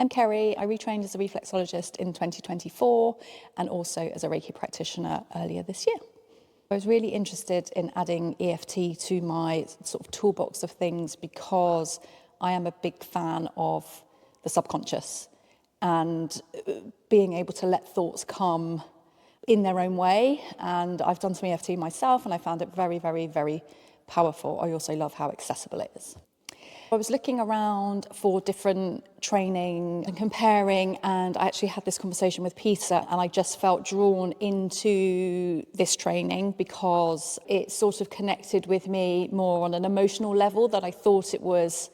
I'm Kerry. I retrained as a reflexologist in 2024 and also as a Reiki practitioner earlier this year. I was really interested in adding EFT to my sort of toolbox of things because I am a big fan of the subconscious and being able to let thoughts come in their own way. And I've done some EFT myself and I found it very, very, very powerful. I also love how accessible it is. I was looking around for different training and comparing, and I actually had this conversation with Peter, and I just felt drawn into this training because it sort of connected with me more on an emotional level than I thought it was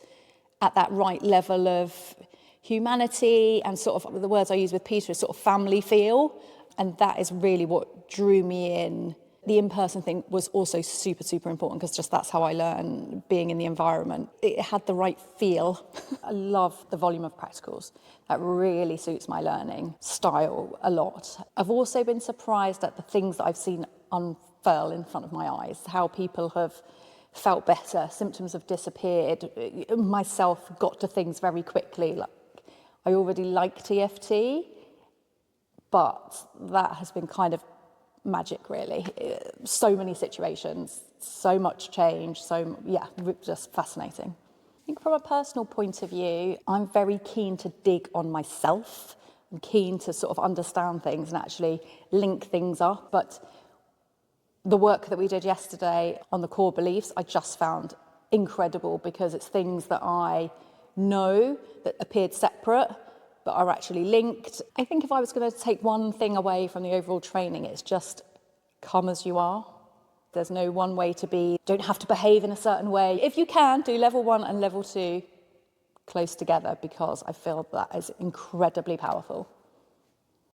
at that right level of humanity, and sort of the words I use with Peter is sort of family feel, and that is really what drew me in. The in-person thing was also super, super important because just that's how I learn, being in the environment. It had the right feel. I love the volume of practicals. That really suits my learning style a lot. I've also been surprised at the things that I've seen unfurl in front of my eyes, how people have felt better, symptoms have disappeared, myself got to things very quickly. Like, I already liked EFT, but that has been kind of magic, really. So many situations, so much change, just fascinating. I think from a personal point of view, I'm very keen to dig on myself. I'm keen to sort of understand things and actually link things up. But the work that we did yesterday on the core beliefs, I just found incredible because it's things that I know that appeared separate but are actually linked. I think if I was going to take one thing away from the overall training, it's just come as you are. There's no one way to be. Don't have to behave in a certain way. If you can, do level 1 and level 2 close together because I feel that is incredibly powerful.